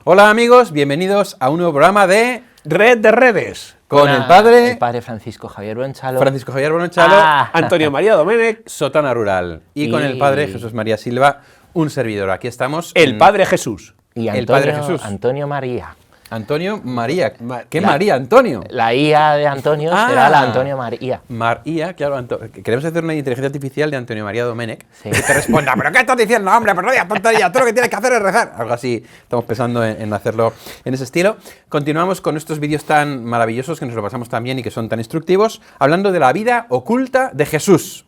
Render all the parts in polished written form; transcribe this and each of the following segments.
Hola amigos, bienvenidos a un nuevo programa de Red de Redes. Con el padre Francisco Javier Bonchalo. Antonio María Domènech. Sotana Rural. Y con el padre Jesús María Silva, un servidor. Aquí estamos. El padre Jesús. Y Antonio, el padre Jesús. Antonio María. Antonio María. ¿Qué María, Antonio? La IA de Antonio será la Antonio María. María, claro. Queremos hacer una inteligencia artificial de Antonio María Domènech que te responda, ¿pero qué estás diciendo, hombre? Pero no digas tontería, tú lo que tienes que hacer es rezar. Algo así, estamos pensando en hacerlo en ese estilo. Continuamos con estos vídeos tan maravillosos que nos lo pasamos tan bien y que son tan instructivos, hablando de la vida oculta de Jesús.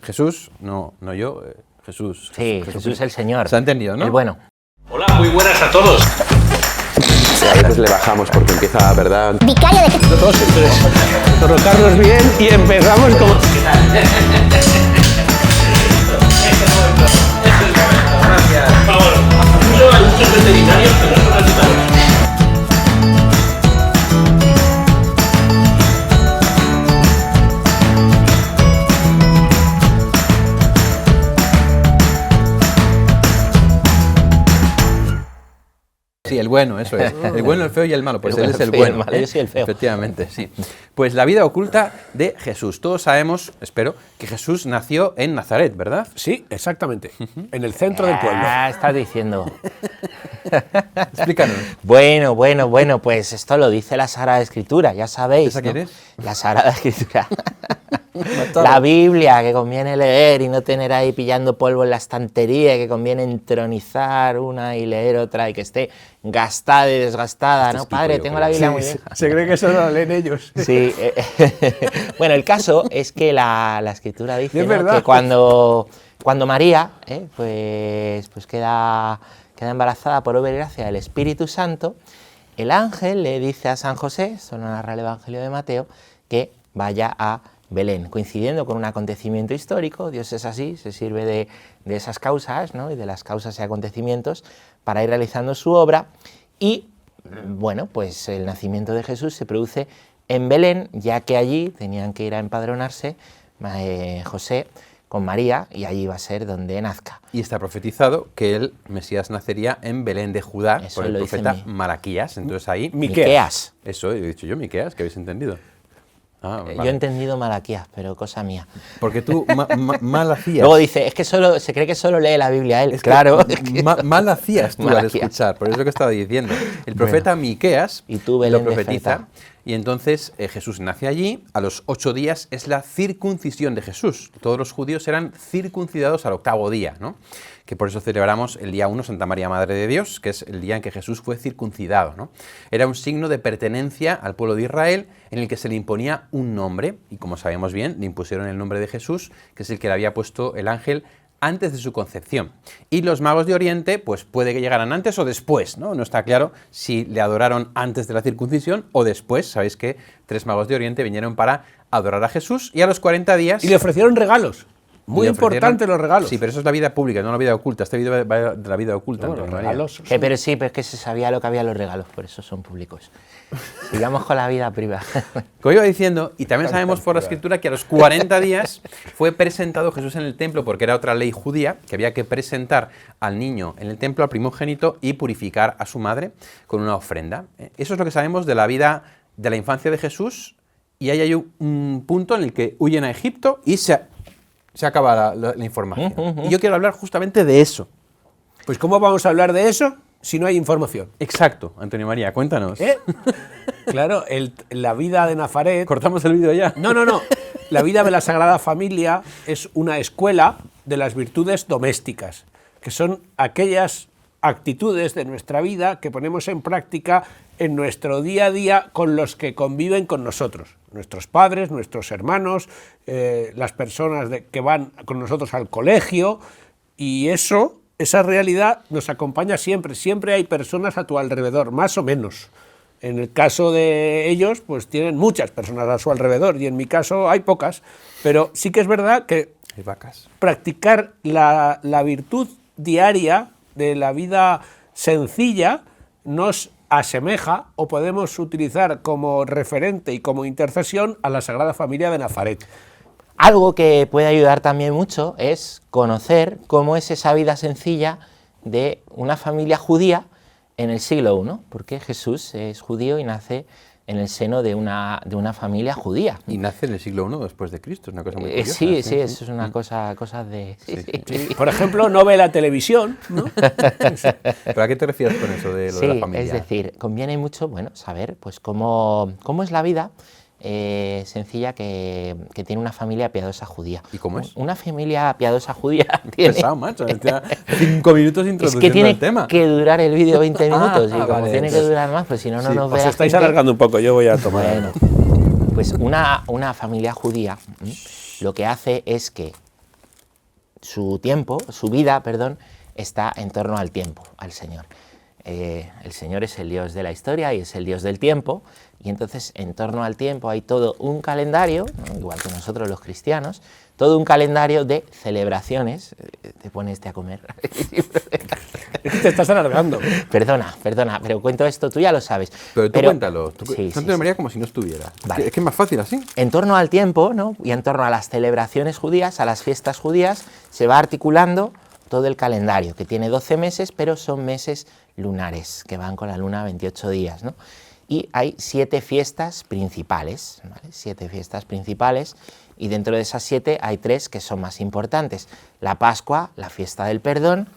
Jesús, no yo, Jesús. Sí, Jesús el Señor. ¿Se ha entendido, no? El bueno. Hola, muy buenas a todos. A veces le bajamos porque empieza, ¿verdad? Vicario de Cristo. Entonces, colocarnos bien y empezamos como... Gracias. Por favor, apoyo a muchos veterinarios que no son animales. Sí, el bueno, eso es. El bueno, el feo y el malo. Pues él es el feo, bueno. Yo soy el feo. Efectivamente, sí. Pues la vida oculta de Jesús. Todos sabemos, espero, que Jesús nació en Nazaret, ¿verdad? Sí, exactamente. En el centro del pueblo. Ah, estás diciendo. Explícanos. Bueno, pues esto lo dice la Sagrada Escritura, ya sabéis. ¿Esa ¿no? quién es? La Sagrada Escritura. La Biblia, que conviene leer y no tener ahí pillando polvo en la estantería, que conviene entronizar una y leer otra y que esté gastada y desgastada, ¿no? Padre, tengo la Biblia muy vieja. Se cree que eso lo leen ellos. Sí. Bueno, el caso es que la Escritura dice, Es ¿no?, verdad. que cuando María pues queda embarazada por obra y gracia del Espíritu Santo, el ángel le dice a San José, esto lo narra el Evangelio de Mateo, que vaya a Belén, coincidiendo con un acontecimiento histórico. Dios es así, se sirve de esas causas, ¿no?, y de las causas y acontecimientos para ir realizando su obra. Y bueno, pues el nacimiento de Jesús se produce en Belén, ya que allí tenían que ir a empadronarse José con María, y allí va a ser donde nazca. Y está profetizado que el Mesías nacería en Belén de Judá, Eso por el lo dice profeta Malaquías. Entonces ahí... Miqueas. Eso, he dicho yo, Miqueas, que habéis entendido. Ah, vale. Yo he entendido Malaquías, pero cosa mía. Porque tú mal hacías. Luego dice, es que se cree que solo lee la Biblia él. Es que claro. mal hacías tú al Malaquías. escuchar, por eso que estaba diciendo. El profeta Miqueas Y tú, Belén lo de profetiza, Efrata. y entonces Jesús nace allí. A los 8 días es la circuncisión de Jesús. Todos los judíos eran circuncidados al 8º día, ¿no? Que por eso celebramos el día 1 Santa María Madre de Dios, que es el día en que Jesús fue circuncidado, ¿no? Era un signo de pertenencia al pueblo de Israel, en el que se le imponía un nombre, y como sabemos bien, le impusieron el nombre de Jesús, que es el que le había puesto el ángel antes de su concepción. Y los magos de Oriente, pues puede que llegaran antes o después, ¿no? No está claro si le adoraron antes de la circuncisión o después. Sabéis que 3 magos de Oriente vinieron para adorar a Jesús, y a los 40 días... Y le ofrecieron regalos. Muy importante los regalos. Sí, pero eso es la vida pública, no la vida oculta. Este vídeo va de la vida oculta. No, los María. regalos. Pero sí, pero es que se sabía lo que había en los regalos, por eso son públicos. Sigamos con la vida privada. Como iba diciendo, y también sabemos por la Escritura que a los 40 días fue presentado Jesús en el templo, porque era otra ley judía, que había que presentar al niño en el templo, al primogénito, y purificar a su madre con una ofrenda. Eso es lo que sabemos de la vida de la infancia de Jesús, y ahí hay un punto en el que huyen a Egipto y se acaba la información. Y yo quiero hablar justamente de eso. Pues ¿cómo vamos a hablar de eso si no hay información? Exacto, Antonio María, cuéntanos. Claro, la vida de Nazaret... ¿Cortamos el vídeo ya? No. La vida de la Sagrada Familia es una escuela de las virtudes domésticas, que son aquellas actitudes de nuestra vida que ponemos en práctica en nuestro día a día con los que conviven con nosotros, nuestros padres, nuestros hermanos, las personas que van con nosotros al colegio, y esa realidad nos acompaña siempre. Siempre hay personas a tu alrededor, más o menos. En el caso de ellos, pues tienen muchas personas a su alrededor, y en mi caso hay pocas, pero sí que es verdad que Hay vacas. practicar la virtud diaria de la vida sencilla nos asemeja, o podemos utilizar como referente y como intercesión, a la Sagrada Familia de Nazaret. Algo que puede ayudar también mucho es conocer cómo es esa vida sencilla de una familia judía en el siglo I, porque Jesús es judío y nace en el seno de una familia judía. Y nace en el siglo I después de Cristo, es una cosa muy curiosa. Sí, eso es una cosa de... Sí. Por ejemplo, no ve la televisión, ¿no? ¿Pero a qué te refieres con eso de lo de la familia? Es decir, conviene mucho, saber pues cómo es la vida sencilla que tiene una familia piadosa judía. ¿Y cómo es? Una familia piadosa judía tiene... Pesado, macho, 5 minutos introduciendo es que tiene el tema. que durar el vídeo 20 minutos, y como vale, tiene que entonces, durar más, pues si no, no nos ve Os la estáis gente. alargando un poco, yo voy a tomar Bueno, algo. pues una familia judía lo que hace es que su vida, está en torno al tiempo, al Señor. El Señor es el Dios de la historia y es el Dios del tiempo, y entonces en torno al tiempo hay todo un calendario, ¿no? Igual que nosotros los cristianos, todo un calendario de celebraciones. Te pones a comer. Te estás alargando. Perdona, pero cuento esto, tú ya lo sabes. Pero tú cuéntalo, Sí, Santa María como si no estuviera. Vale. Es que es más fácil así. En torno al tiempo, ¿no? Y en torno a las celebraciones judías, a las fiestas judías, se va articulando todo el calendario, que tiene 12 meses, pero son meses lunares, que van con la luna 28 días, ¿no? Y hay 7 fiestas principales, ¿vale? 7 fiestas principales, y dentro de esas 7 hay 3 que son más importantes: la Pascua, la fiesta del perdón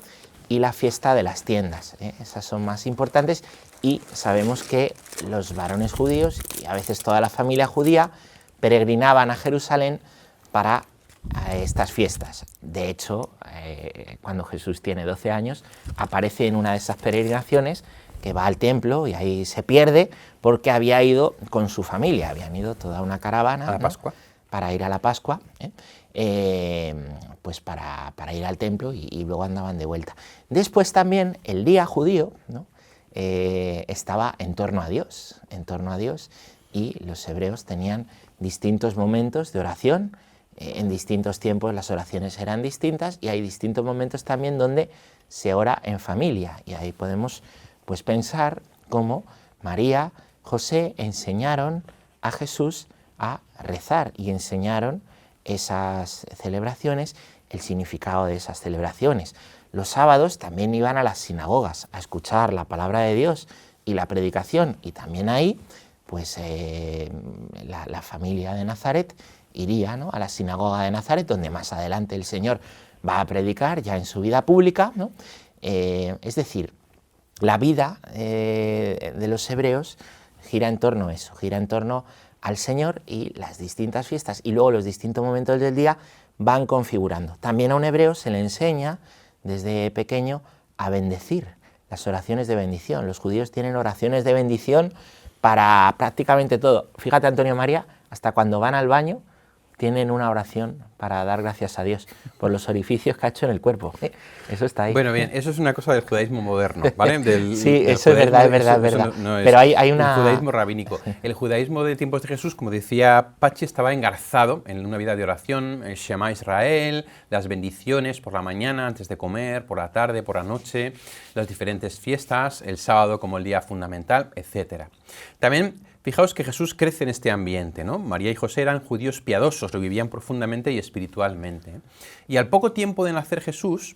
y la fiesta de las tiendas, ¿eh? Esas son más importantes, y sabemos que los varones judíos, y a veces toda la familia judía, peregrinaban a Jerusalén para estas fiestas. De hecho, cuando Jesús tiene 12 años, aparece en una de esas peregrinaciones, que va al templo y ahí se pierde porque había ido con su familia, habían ido toda una caravana a la Pascua, para ir a la Pascua, pues para ir al templo, y luego andaban de vuelta. Después también el día judío, ¿no? Estaba en torno a Dios, y los hebreos tenían distintos momentos de oración. En distintos tiempos las oraciones eran distintas, y hay distintos momentos también donde se ora en familia, y ahí podemos pues pensar cómo María, José enseñaron a Jesús a rezar, y enseñaron esas celebraciones, el significado de esas celebraciones. Los sábados también iban a las sinagogas a escuchar la palabra de Dios y la predicación, y también ahí pues la familia de Nazaret iría, ¿no?, a la sinagoga de Nazaret, donde más adelante el Señor va a predicar ya en su vida pública, ¿no? Es decir, la vida de los hebreos gira en torno a eso, gira en torno al Señor, y las distintas fiestas y luego los distintos momentos del día van configurando. También a un hebreo se le enseña desde pequeño a bendecir, las oraciones de bendición. Los judíos tienen oraciones de bendición para prácticamente todo. Fíjate, Antonio María, hasta cuando van al baño tienen una oración para dar gracias a Dios por los orificios que ha hecho en el cuerpo. Eso está ahí. Bueno, bien, eso es una cosa del judaísmo moderno, ¿vale? Sí, eso es verdad, es verdad. No es pero hay una... el judaísmo rabínico. El judaísmo de tiempos de Jesús, como decía Pachi, estaba engarzado en una vida de oración, el Shema Israel, las bendiciones por la mañana, antes de comer, por la tarde, por la noche, las diferentes fiestas, el sábado como el día fundamental, etc. También, fijaos que Jesús crece en este ambiente, ¿no? María y José eran judíos piadosos, lo vivían profundamente y espiritualmente, ¿eh? Y al poco tiempo de nacer Jesús,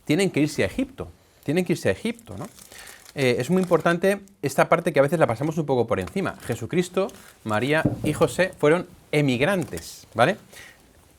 tienen que irse a Egipto, ¿no? Es muy importante esta parte que a veces la pasamos un poco por encima. Jesucristo, María y José fueron emigrantes, ¿vale?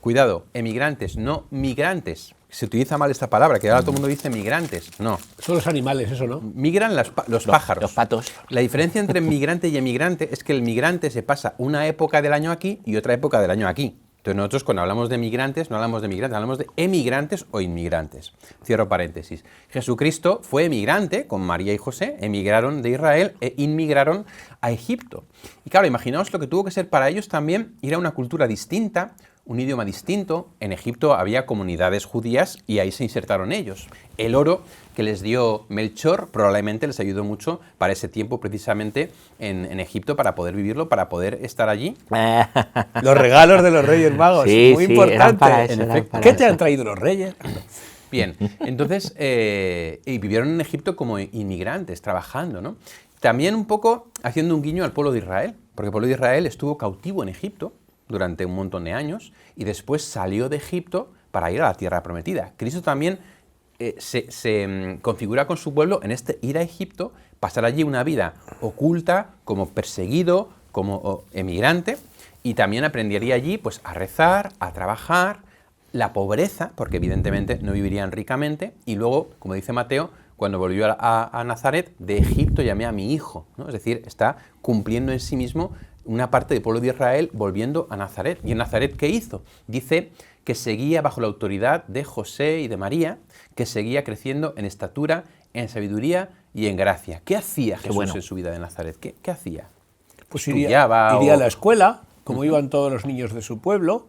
Cuidado, emigrantes, no migrantes. Se utiliza mal esta palabra, que ahora todo el mundo dice migrantes. No. Son los animales, eso, ¿no? Migran los pájaros. Los patos. La diferencia entre migrante y emigrante es que el migrante se pasa una época del año aquí y otra época del año aquí. Entonces nosotros cuando hablamos de migrantes, no hablamos de migrantes, hablamos de emigrantes o inmigrantes. Cierro paréntesis. Jesucristo fue emigrante con María y José, emigraron de Israel e inmigraron a Egipto. Y claro, imaginaos lo que tuvo que ser para ellos también ir a una cultura distinta, un idioma distinto. En Egipto había comunidades judías y ahí se insertaron ellos. El oro que les dio Melchor probablemente les ayudó mucho para ese tiempo precisamente en Egipto, para poder vivirlo, para poder estar allí. Los regalos de los Reyes Magos, Sí, muy sí, importante. eran para eso, En eran efecto. para ¿Qué te eso. han traído los Reyes? Bien, entonces, y vivieron en Egipto como inmigrantes, trabajando, ¿no? También un poco haciendo un guiño al pueblo de Israel, porque el pueblo de Israel estuvo cautivo en Egipto durante un montón de años y después salió de Egipto para ir a la tierra prometida. Cristo también se configura con su pueblo en este ir a Egipto, pasar allí una vida oculta, como perseguido, como emigrante, y también aprendería allí pues, a rezar, a trabajar, la pobreza, porque evidentemente no vivirían ricamente, y luego, como dice Mateo, cuando volvió a Nazaret, de Egipto llamé a mi hijo, ¿no? Es decir, está cumpliendo en sí mismo una parte del pueblo de Israel volviendo a Nazaret. ¿Y en Nazaret qué hizo? Dice que seguía bajo la autoridad de José y de María, que seguía creciendo en estatura, en sabiduría y en gracia. ¿Qué hacía Jesús en su vida de Nazaret? ¿Qué hacía? Pues iría ¿Estudiaba a la escuela, como iban todos los niños de su pueblo,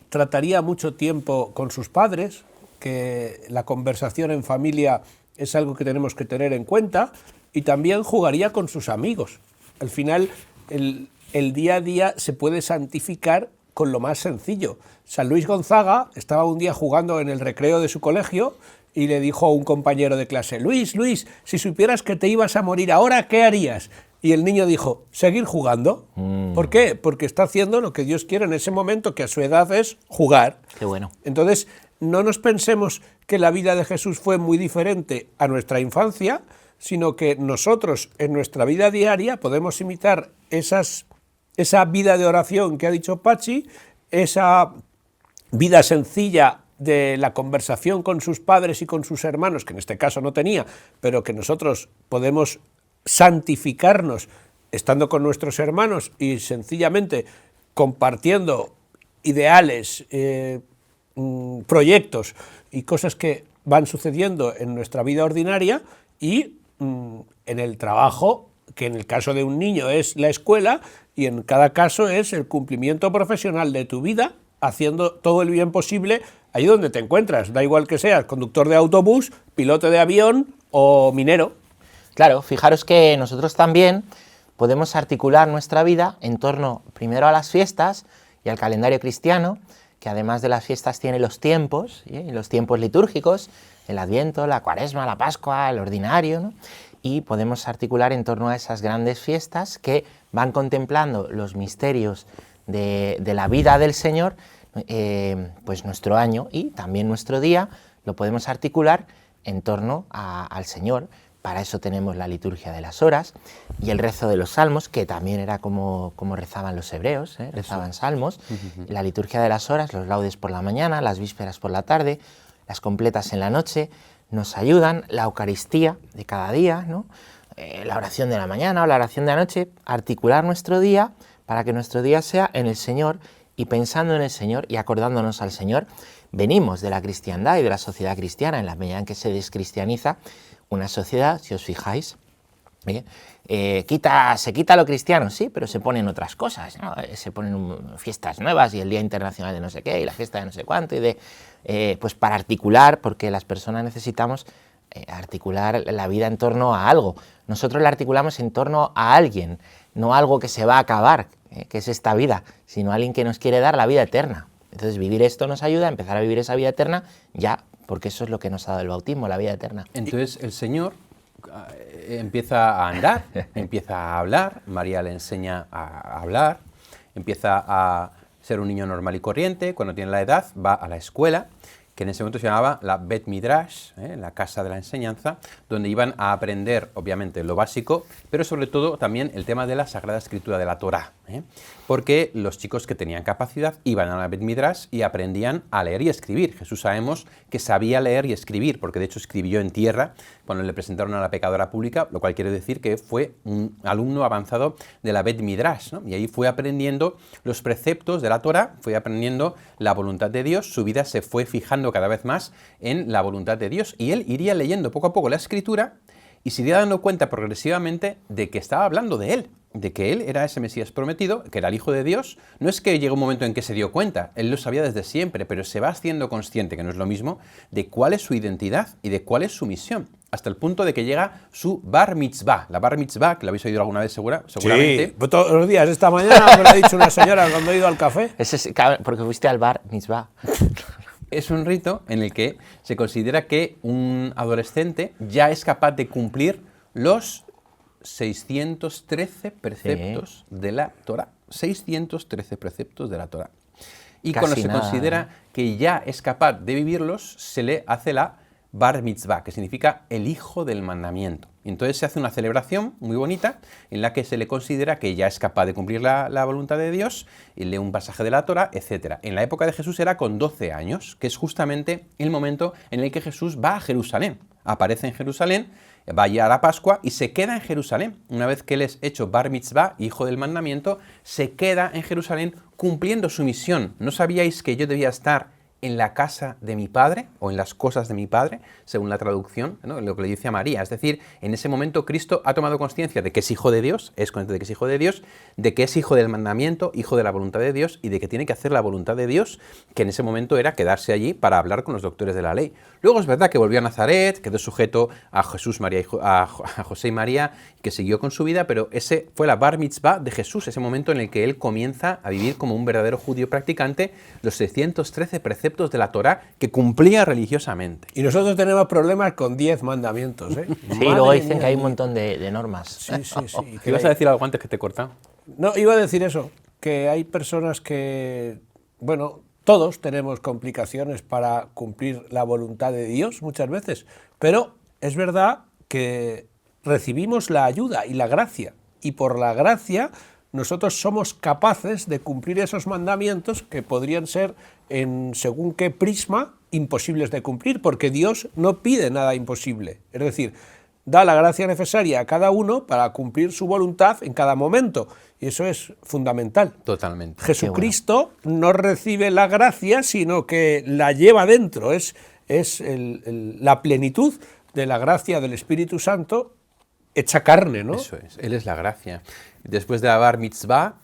trataría mucho tiempo con sus padres, que la conversación en familia es algo que tenemos que tener en cuenta, y también jugaría con sus amigos. Al final, el día a día se puede santificar con lo más sencillo. San Luis Gonzaga estaba un día jugando en el recreo de su colegio y le dijo a un compañero de clase: Luis, si supieras que te ibas a morir ahora, ¿qué harías? Y el niño dijo: seguir jugando. ¿Por qué? Porque está haciendo lo que Dios quiere en ese momento, que a su edad es jugar. Qué bueno. Entonces, no nos pensemos que la vida de Jesús fue muy diferente a nuestra infancia, sino que nosotros en nuestra vida diaria podemos imitar esa vida de oración que ha dicho Pachi, esa vida sencilla de la conversación con sus padres y con sus hermanos, que en este caso no tenía, pero que nosotros podemos santificarnos estando con nuestros hermanos y sencillamente compartiendo ideales, proyectos y cosas que van sucediendo en nuestra vida ordinaria, y en el trabajo, que en el caso de un niño es la escuela, y en cada caso es el cumplimiento profesional de tu vida, haciendo todo el bien posible allí donde te encuentras. Da igual que seas conductor de autobús, piloto de avión o minero. Claro, fijaros que nosotros también podemos articular nuestra vida en torno primero a las fiestas y al calendario cristiano, que además de las fiestas tiene los tiempos, ¿sí? Los tiempos litúrgicos, el Adviento, la Cuaresma, la Pascua, el Ordinario, ¿no? Y podemos articular en torno a esas grandes fiestas que van contemplando los misterios de la vida del Señor, pues nuestro año y también nuestro día lo podemos articular en torno al Señor. Para eso tenemos la liturgia de las horas y el rezo de los salmos, que también era como rezaban los hebreos, rezaban salmos, la liturgia de las horas, los laudes por la mañana, las vísperas por la tarde, las completas en la noche, nos ayudan, la Eucaristía de cada día, ¿no? La oración de la mañana o la oración de la noche, articular nuestro día para que nuestro día sea en el Señor y pensando en el Señor y acordándonos al Señor. Venimos de la cristiandad y de la sociedad cristiana, en la medida en que se descristianiza una sociedad, si os fijáis, se quita lo cristiano, sí, pero se ponen otras cosas, ¿no? Se ponen fiestas nuevas y el Día Internacional de no sé qué y la fiesta de no sé cuánto, y pues para articular, porque las personas necesitamos articular la vida en torno a algo. Nosotros la articulamos en torno a alguien, no algo que se va a acabar, que es esta vida, sino a alguien que nos quiere dar la vida eterna. Entonces vivir esto nos ayuda a empezar a vivir esa vida eterna ya, porque eso es lo que nos ha dado el bautismo, la vida eterna. Entonces el Señor empieza a andar, empieza a hablar, María le enseña a hablar, empieza a ser un niño normal y corriente. Cuando tiene la edad va a la escuela, que en ese momento se llamaba la Bet Midrash, la casa de la enseñanza, donde iban a aprender obviamente lo básico, pero sobre todo también el tema de la Sagrada Escritura, de la Torá, porque los chicos que tenían capacidad iban a la Bet Midrash y aprendían a leer y escribir. Jesús sabemos que sabía leer y escribir, porque de hecho escribió en tierra cuando le presentaron a la pecadora pública, lo cual quiere decir que fue un alumno avanzado de la Bet Midrash, ¿no? Y ahí fue aprendiendo los preceptos de la Torá, fue aprendiendo la voluntad de Dios, su vida se fue fijando cada vez más en la voluntad de Dios, y él iría leyendo poco a poco la Escritura y se iría dando cuenta progresivamente de que estaba hablando de él, de que él era ese Mesías prometido, que era el Hijo de Dios. No es que llegó un momento en que se dio cuenta, él lo sabía desde siempre, pero se va haciendo consciente, que no es lo mismo, de cuál es su identidad y de cuál es su misión, hasta el punto de que llega su bar mitzvah. La bar mitzvah, que lo habéis oído alguna vez seguramente. Sí, todos los días. Esta mañana me lo ha dicho una señora cuando he ido al café. Porque fuiste al bar mitzvah. Es un rito en el que se considera que un adolescente ya es capaz de cumplir los 613 preceptos de la Torá. 613 preceptos de la Torá. y Casi cuando se nada, considera que ya es capaz de vivirlos, se le hace la bar mitzvah, que significa el hijo del mandamiento. Y entonces se hace una celebración muy bonita en la que se le considera que ya es capaz de cumplir la voluntad de Dios, y lee un pasaje de la Torah, etc. En la época de Jesús era con 12 años, que es justamente el momento en el que Jesús va a Jerusalén. Aparece en Jerusalén, va a la Pascua y se queda en Jerusalén. Una vez que él es hecho bar mitzvah, hijo del mandamiento, se queda en Jerusalén cumpliendo su misión. ¿No sabíais que yo debía estar en la casa de mi padre o en las cosas de mi padre, según la traducción, ¿no? Lo que le dice a María? Es decir, en ese momento Cristo ha tomado conciencia de que es hijo de Dios, es consciente de que es hijo de Dios, de que es hijo del mandamiento, hijo de la voluntad de Dios y de que tiene que hacer la voluntad de Dios, que en ese momento era quedarse allí para hablar con los doctores de la ley. Luego es verdad que volvió a Nazaret, quedó sujeto a Jesús, María a José y María, que siguió con su vida, pero ese fue la bar mitzvah de Jesús, ese momento en el que él comienza a vivir como un verdadero judío practicante los 613 preceptos de la Torá que cumplía religiosamente. Y nosotros tenemos problemas con 10 mandamientos, ¿eh? Sí, luego dicen que hay un montón de normas. Sí. ¿Qué ibas a decir algo antes que te he cortado? No, iba a decir eso, que hay personas que, bueno, todos tenemos complicaciones para cumplir la voluntad de Dios muchas veces, pero es verdad que recibimos la ayuda y la gracia, y por la gracia nosotros somos capaces de cumplir esos mandamientos que podrían ser, en según qué prisma, imposibles de cumplir, porque Dios no pide nada imposible. Es decir, da la gracia necesaria a cada uno para cumplir su voluntad en cada momento, y eso es fundamental. Totalmente. Jesucristo no recibe la gracia, sino que la lleva dentro, es la plenitud de la gracia del Espíritu Santo hecha carne, ¿no? Eso es, él es la gracia. Después de la bar mitzvah,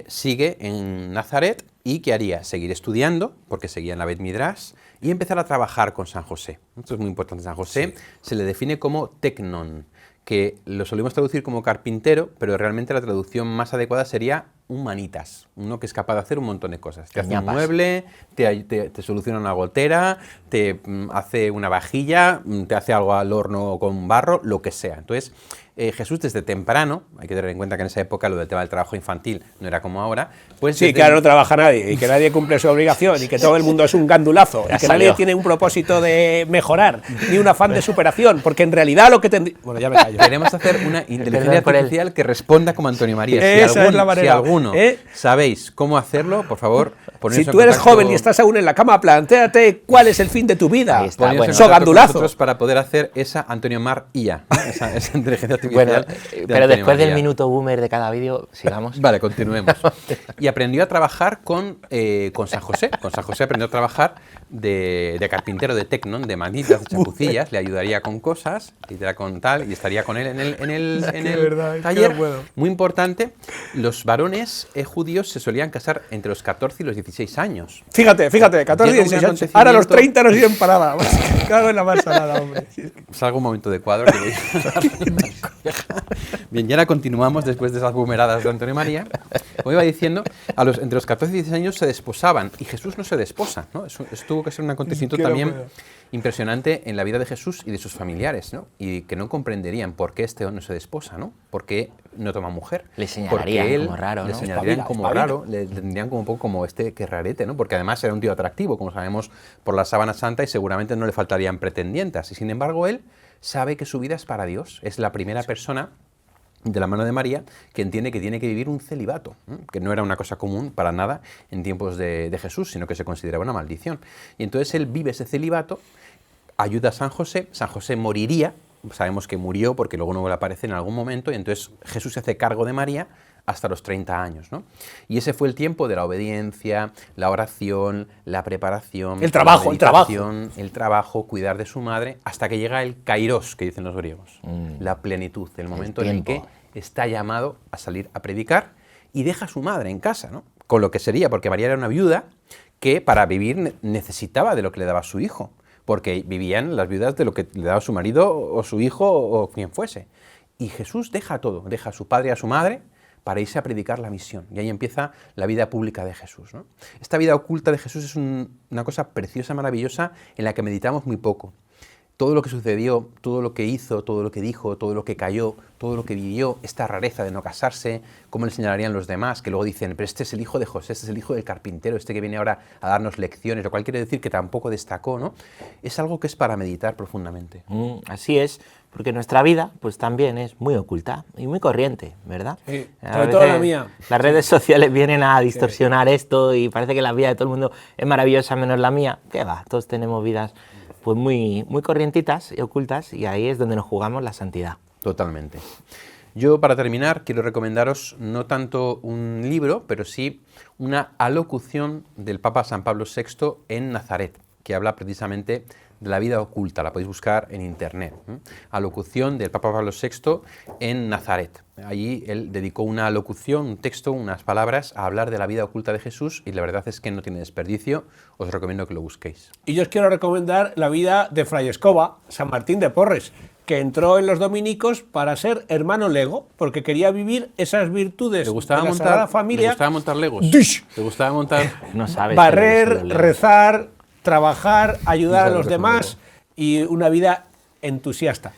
sigue en Nazaret, y ¿qué haría? Seguir estudiando, porque seguía en la Bet Midrash, y empezar a trabajar con San José. Esto es muy importante. San José se le define como tecnon, que lo solemos traducir como carpintero, pero realmente la traducción más adecuada sería un manitas, uno que es capaz de hacer un montón de cosas. Te hace un mueble, te soluciona una gotera, te hace una vajilla, te hace algo al horno con barro, lo que sea. Entonces, Jesús desde temprano, hay que tener en cuenta que en esa época lo del tema del trabajo infantil no era como ahora, pues sí, que ahora no trabaja nadie, y que nadie cumple su obligación, y que todo el mundo es un gandulazo, y que nadie tiene un propósito de mejorar, ni un afán de superación, porque en realidad lo que tendría... Bueno, ya me callo. Queremos hacer una inteligencia artificial que responda como Antonio María. Esa es la manera. Si alguno sabéis cómo hacerlo, por favor, si tú eres joven y estás aún en la cama, plantéate cuál es el fin de tu vida. Eso gandulazo. Para poder hacer esa Antonio Mar IA, ¿no? esa inteligencia artificial. Bueno, pero después María. del minuto boomer de cada vídeo, sigamos. Vale, continuemos. Y aprendió a trabajar con San José. Con San José aprendió a trabajar de carpintero, de tecnon, de manitas, de chapucillas. Le ayudaría con cosas, le ayudaría con tal, y estaría con él en el taller. Muy importante, los varones judíos se solían casar entre los 14 y los 16 años. Fíjate, 14 y 16 años. Ahora los 30 no sirven para nada. Cago en la más salada, hombre. Salgo un momento de cuadro. Que voy a... Bien, y ahora continuamos después de esas bumeradas de Antonio María. Como iba diciendo, entre los 14 y 16 años se desposaban, y Jesús no se desposa, ¿no? Eso tuvo que ser un acontecimiento también impresionante en la vida de Jesús y de sus familiares, ¿no? Y que no comprenderían por qué este no se desposa, ¿no? ¿Por qué no toma mujer? Le señalarían como raro, ¿no? Le señalarían como raro, le tendrían como un poco como que rarete, ¿no? Porque además era un tío atractivo, como sabemos por la sábana santa, y seguramente no le faltarían pretendientas. Y sin embargo él sabe que su vida es para Dios. Es la primera persona de la mano de María que entiende que tiene que vivir un celibato, ¿no? Que no era una cosa común para nada en tiempos de Jesús, sino que se consideraba una maldición. Y entonces él vive ese celibato, ayuda a San José moriría, sabemos que murió porque luego no vuelve a aparecer en algún momento, y entonces Jesús se hace cargo de María hasta los 30 años, ¿no? Y ese fue el tiempo de la obediencia, la oración, la preparación, el trabajo, cuidar de su madre, hasta que llega el kairos, que dicen los griegos, la plenitud, el momento en el que está llamado a salir a predicar, y deja a su madre en casa, ¿no? Con lo que sería, porque María era una viuda que para vivir necesitaba de lo que le daba su hijo, porque vivían las viudas de lo que le daba su marido o su hijo o quien fuese. Y Jesús deja todo, deja a su padre y a su madre para irse a predicar la misión. Y ahí empieza la vida pública de Jesús, ¿no? Esta vida oculta de Jesús es una cosa preciosa, maravillosa, en la que meditamos muy poco. todo lo que sucedió, todo lo que hizo, todo lo que dijo, todo lo que cayó, todo lo que vivió, esta rareza de no casarse, cómo le señalarían los demás, que luego dicen, pero este es el hijo de José, este es el hijo del carpintero, este que viene ahora a darnos lecciones, lo cual quiere decir que tampoco destacó, ¿no? Es algo que es para meditar profundamente. Así es, porque nuestra vida pues también es muy oculta y muy corriente, ¿verdad? Sí, A sobre todo veces la mía. Las redes sociales vienen a distorsionar esto y parece que la vida de todo el mundo es maravillosa menos la mía. ¿Qué va? Todos tenemos vidas pues muy corrientitas y ocultas, y ahí es donde nos jugamos la santidad. Totalmente. Yo, para terminar, quiero recomendaros no tanto un libro, pero sí una alocución del Papa San Pablo VI en Nazaret, que habla precisamente de la vida oculta. La podéis buscar en internet. Alocución del Papa Pablo VI en Nazaret. Allí él dedicó una alocución, un texto, unas palabras a hablar de la vida oculta de Jesús, y la verdad es que no tiene desperdicio. Os recomiendo que lo busquéis. Y yo os quiero recomendar la vida de Fray Escoba, San Martín de Porres, que entró en los dominicos para ser hermano lego, porque quería vivir esas virtudes ¿Te gustaba de la montar, Sagrada Familia. ¿te gustaba montar legos? ¡Dish! ¿Te gustaba montar? No sabes. Barrer, rezar, trabajar, ayudar a sabes los lo que es un demás y una vida entusiasta.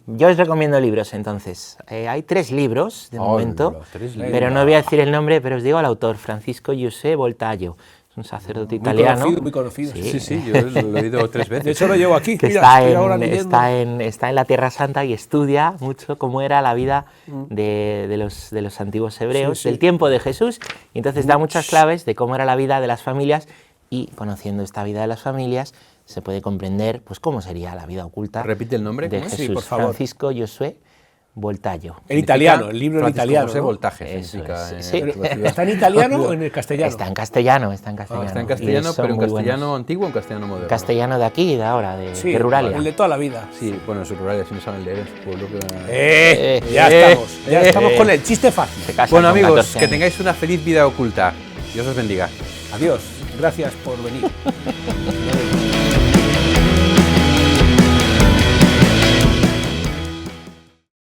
Yo os recomiendo libros, entonces. Hay 3 libros de momento, los 3 libros. pero no voy a decir el nombre, pero os digo al autor, Francisco José Voltaggio. Es un sacerdote italiano. Muy conocido. Sí, yo lo he oído 3 veces. De hecho lo llevo aquí. Que Mira, estoy ahora leyendo. está en la Tierra Santa y estudia mucho cómo era la vida de los antiguos hebreos, Sí, sí. del tiempo de Jesús, y entonces da muchas claves de cómo era la vida de las familias, y conociendo esta vida de las familias se puede comprender pues cómo sería la vida oculta. Repite el nombre, de ¿cómo es? Jesús. Sí, por favor. Francisco Josué Voltaggio. En italiano, el libro en Francisco italiano. José ¿no? Voltaje. Eso significa, es, sí. ¿Está en italiano o en el castellano? Está en castellano, está en castellano. Está en y castellano, son pero en muy castellano buenos. antiguo o en castellano moderno. Castellano de aquí y de ahora, Sí, de Ruralia. el de toda la vida. Sí, bueno, en su Ruralia, si no saben leer, en su pueblo que... Ya estamos con el chiste fácil. Se casan Bueno, con amigos, 14 que años. tengáis una feliz vida oculta. Dios os bendiga. Adiós, gracias por venir.